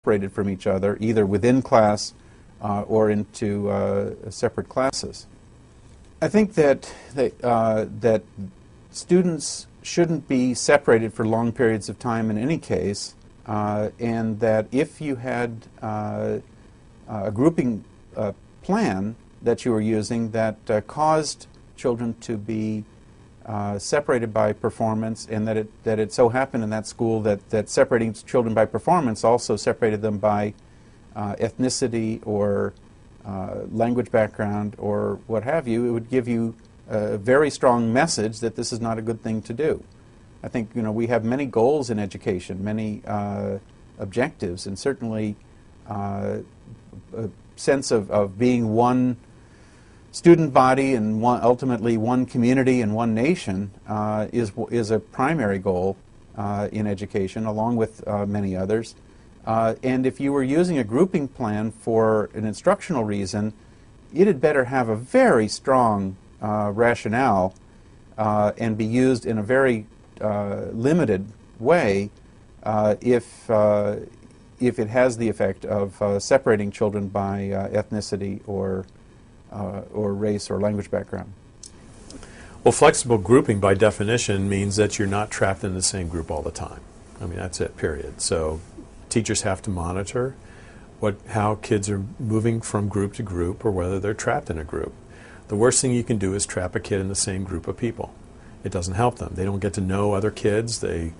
separated from each other, either within class or into separate classes. I think that that students shouldn't be separated for long periods of time in any case, and that if you had a grouping plan that you were using that caused children to be separated by performance, and that it so happened in that school that separating children by performance also separated them by ethnicity or language background or what have you, it would give you a very strong message that this is not a good thing to do. I think we have many goals in education, many objectives, and certainly a sense of being one student body and ultimately one community and one nation is a primary goal in education, along with many others. And if you were using a grouping plan for an instructional reason, it had better have a very strong rationale and be used in a very limited way if it has the effect of separating children by ethnicity or race or language background. Well, flexible grouping by definition means that you're not trapped in the same group all the time. I mean, that's it, period. So teachers have to monitor how kids are moving from group to group or whether they're trapped in a group. The worst thing you can do is trap a kid in the same group of people. It doesn't help them. They don't get to know other kids. They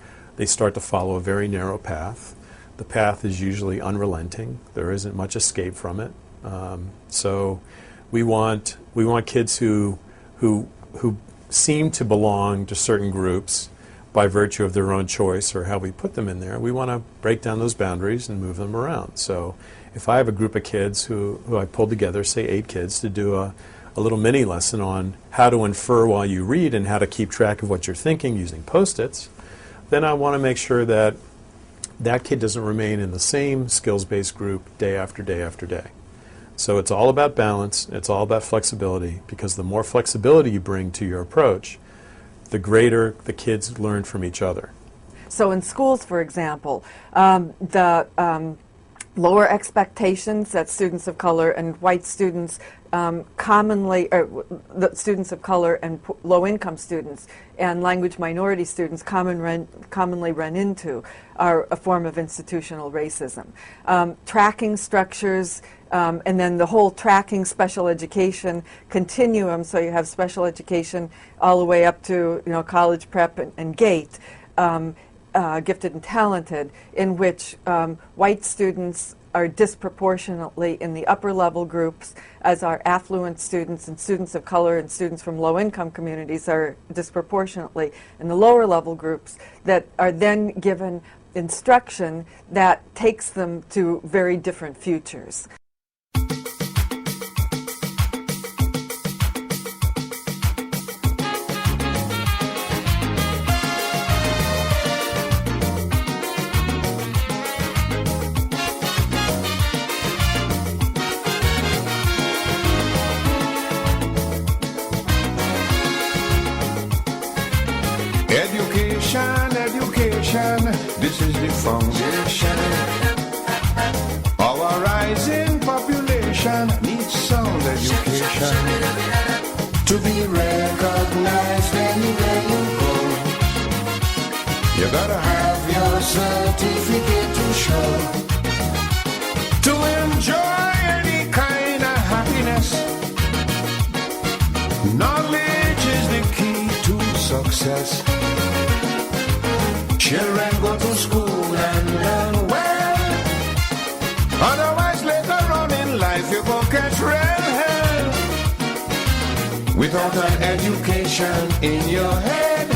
start to follow a very narrow path. The path is usually unrelenting. There isn't much escape from it. So we want kids who seem to belong to certain groups by virtue of their own choice or how we put them in there. We want to break down those boundaries and move them around. So if I have a group of kids who I pulled together, say 8 kids, to do a little mini lesson on how to infer while you read and how to keep track of what you're thinking using Post-its, then I want to make sure that that kid doesn't remain in the same skills-based group day after day after day. So it's all about balance, it's all about flexibility, because the more flexibility you bring to your approach, the greater the kids learn from each other. So in schools, for example, the lower expectations that students of color and white students the students of color and low-income students and language minority students commonly run into are a form of institutional racism. Tracking structures and then the whole tracking special education continuum, so you have special education all the way up to college prep and GATE, gifted and talented, in which white students are disproportionately in the upper level groups, as are affluent students, and students of color and students from low income communities are disproportionately in the lower level groups, that are then given instruction that takes them to very different futures. Education, this is the foundation. Our rising population needs sound education to be recognized anywhere you go. You gotta have your certificate to show, to enjoy any kind of happiness. Knowledge is the key to success. Children go to school and learn well, otherwise later on in life you gon' catch real hell. Without an education in your head,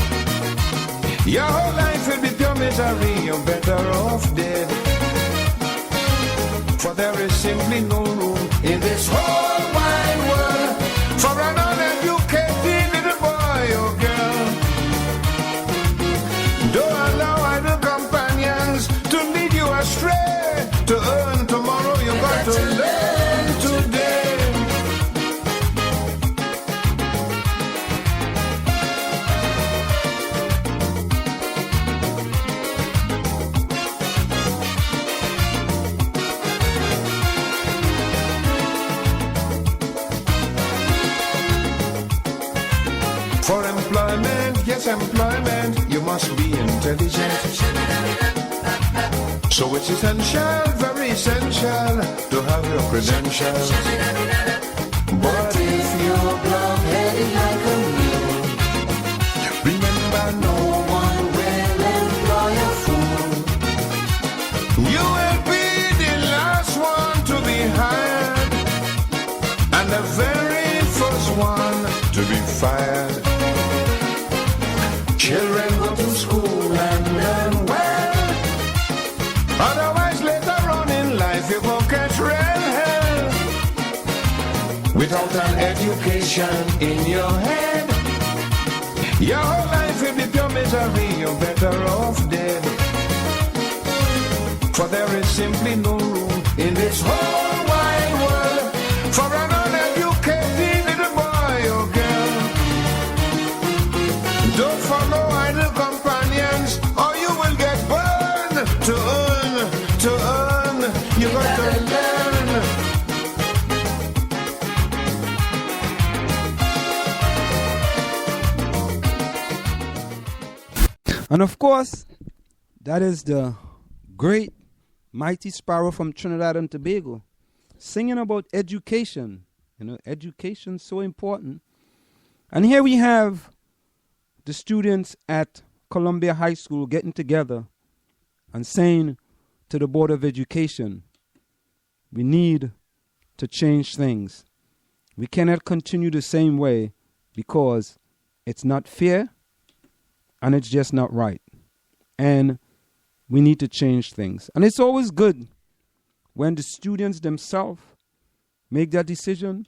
your whole life will be pure misery. You're better off dead, for there is simply no room in this whole wide world for an uneducated little boy or girl. Don't allow idle companions to lead you astray. To earn tomorrow, you got to learn today. employment, you must be intelligent. So it's essential, very essential, to have your credentials. But if you're blockheaded like a mule, remember no one will employ a fool. You will be the last one to be hired, and the very first one to be fired. Children go to school and learn well, otherwise later on in life you won't catch real hell. Without an education in your head, your whole life will be pure misery, you're better off dead. For there is simply no room in this whole wide world for an uneducated little boy or girl. Don't follow idle companions or you will get burned. To earn, you got to learn. And of course, that is the great mighty Sparrow from Trinidad and Tobago singing about education. You know, education's so important. And here we have the students at Columbia High School getting together and saying to the Board of Education, we need to change things. We cannot continue the same way because it's not fair and it's just not right. And we need to change things. And it's always good when the students themselves make that decision,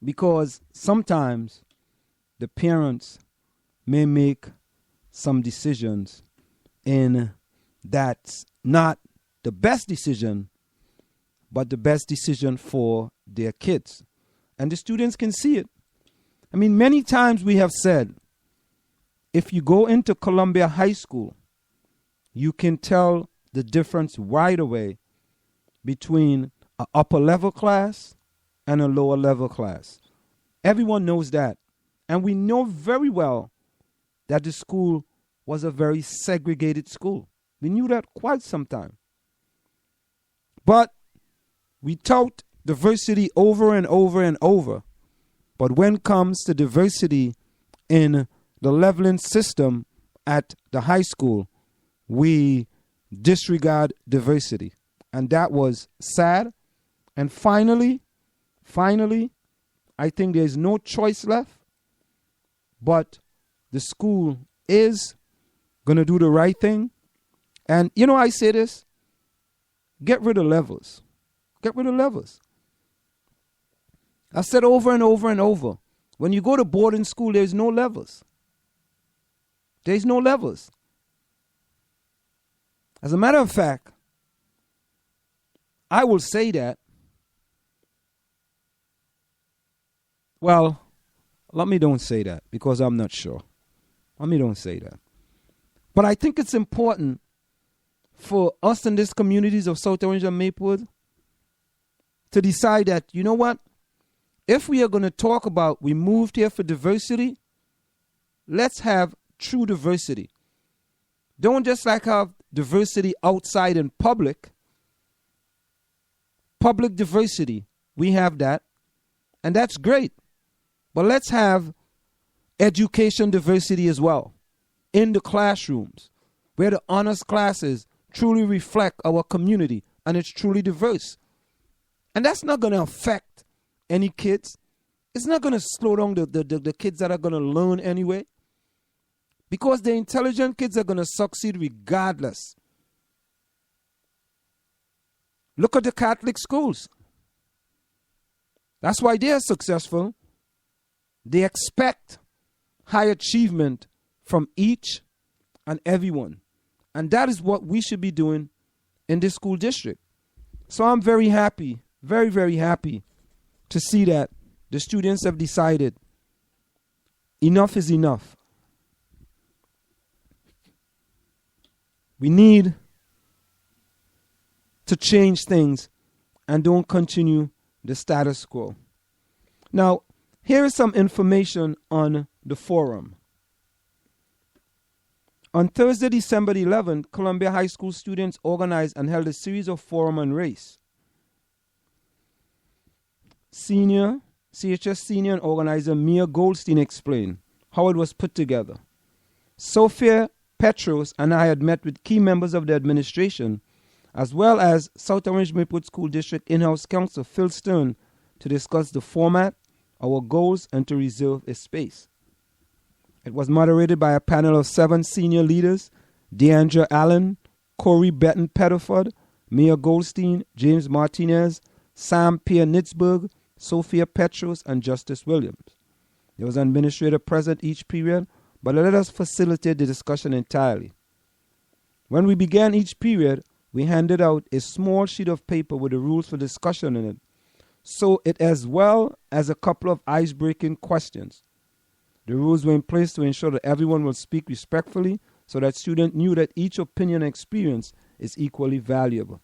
because sometimes the parents may make some decisions in that's not the best decision, but the best decision for their kids. And the students can see it. I mean, many times we have said, if you go into Columbia High School, you can tell the difference right away between an upper level class and a lower level class. Everyone knows that. And we know very well that the school was a very segregated school. We knew that quite some time. But we tout diversity over and over and over. But when it comes to diversity in the leveling system at the high school, we disregard diversity. And that was sad. And finally, I think there's no choice left, but the school is going to do the right thing. And, you know, I say this, get rid of levels. Get rid of levels. I've said over and over and over, when you go to boarding school, there's no levels. There's no levels. As a matter of fact, I will say that, well, let me don't say that because I'm not sure. Let me don't say that. But I think it's important for us in these communities of South Orange and Maplewood to decide that, you know what, if we are going to talk about we moved here for diversity, let's have true diversity. Don't just like have diversity outside in public. Public diversity, we have that, and that's great. But let's have education diversity as well in the classrooms, where the honors classes truly reflect our community and it's truly diverse. And that's not going to affect any kids. It's not going to slow down the kids that are going to learn anyway, because the intelligent kids are going to succeed regardless. Look at the Catholic schools. That's why they are successful. They expect high achievement from each and everyone. And that is what we should be doing in this school district. So I'm very happy, very, very happy to see that the students have decided enough is enough. We need to change things and don't continue the status quo. Now, here is some information on the forum. On Thursday, December 11th, Columbia High School students organized and held a series of forum on race. CHS senior and organizer Mia Goldstein explained how it was put together. Sophia Petros and I had met with key members of the administration, as well as South Orange Maplewood School District in-house counsel Phil Stern, to discuss the format, our goals, and to reserve a space. It was moderated by a panel of 7 senior leaders: Deandra Allen, Corey Betton Pettiford, Mia Goldstein, James Martinez, Sam Pierre Nitzberg, Sophia Petros, and Justice Williams. There was an administrator present each period, but let us facilitate the discussion entirely. When we began each period, we handed out a small sheet of paper with the rules for discussion in it, so it as well as a couple of ice-breaking questions. The rules were in place to ensure that everyone will speak respectfully so that students knew that each opinion and experience is equally valuable.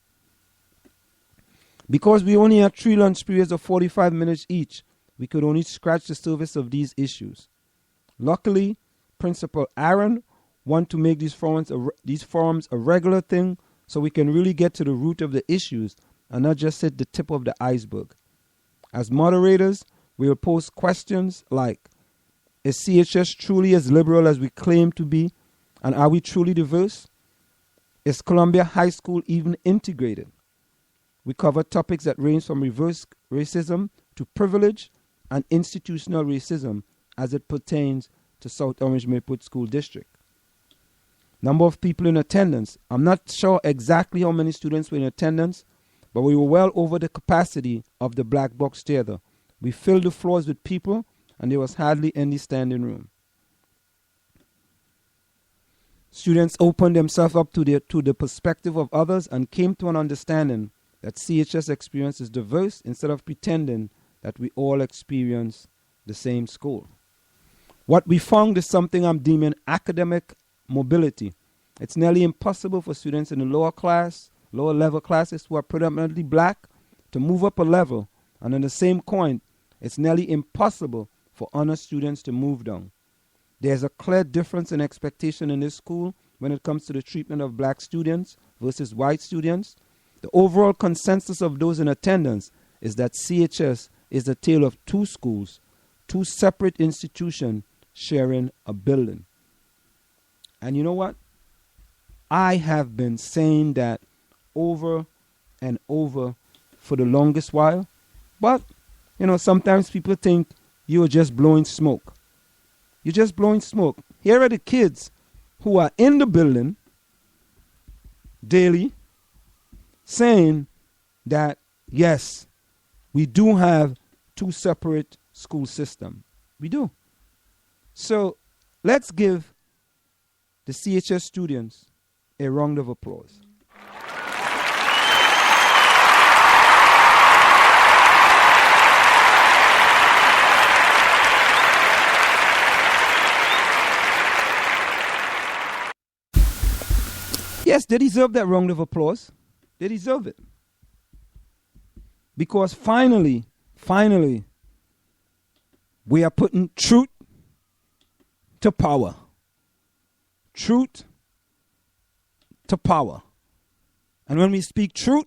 Because we only had 3 lunch periods of 45 minutes each, we could only scratch the surface of these issues. Luckily, Principal Aaron wanted to make these forums a regular thing so we can really get to the root of the issues and not just hit the tip of the iceberg. As moderators, we will pose questions like, is CHS truly as liberal as we claim to be, and are we truly diverse? Is Columbia High School even integrated? We cover topics that range from reverse racism to privilege and institutional racism as it pertains to South Orange Maplewood School District. Number of people in attendance. I'm not sure exactly how many students were in attendance, but we were well over the capacity of the Black Box Theater. We filled the floors with people, and there was hardly any standing room. Students opened themselves up to the perspective of others and came to an understanding that CHS experience is diverse instead of pretending that we all experience the same school. What we found is something I'm deeming academic mobility. It's nearly impossible for students in the lower level classes who are predominantly black to move up a level, and on the same coin, it's nearly impossible for honor students to move down. There's a clear difference in expectation in this school when it comes to the treatment of black students versus white students. The overall consensus of those in attendance is that CHS is a tale of 2 schools, 2 separate institutions sharing a building. And you know what? I have been saying that over and over for the longest while, but sometimes people think you're just blowing smoke. You're just blowing smoke. Here are the kids who are in the building daily saying that, yes, we do have 2 separate school systems. We do. So let's give the CHS students a round of applause. Yes, they deserve that round of applause. They deserve it. Because finally, we are putting truth to power. Truth to power. And when we speak truth,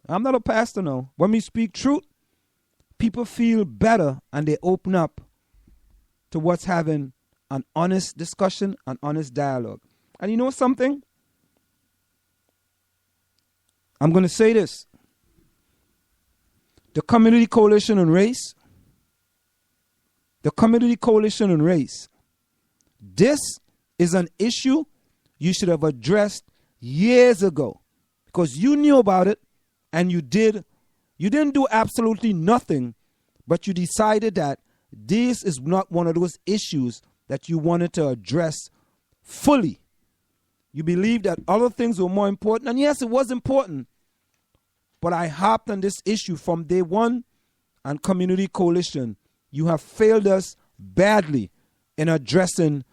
I'm not a pastor now. When we speak truth, people feel better and they open up to what's having an honest discussion, an honest dialogue. And you know something? I'm going to say this. The Community Coalition on Race, this is an issue you should have addressed years ago, because you knew about it and you didn't do absolutely nothing, but you decided that this is not one of those issues that you wanted to address fully. You believed that other things were more important, and yes, it was important, but I harped on this issue from day one. And Community Coalition, you have failed us badly in addressing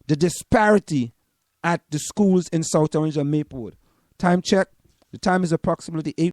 the disparity at the schools in South Orange and Maplewood. Time check. The time is approximately 8.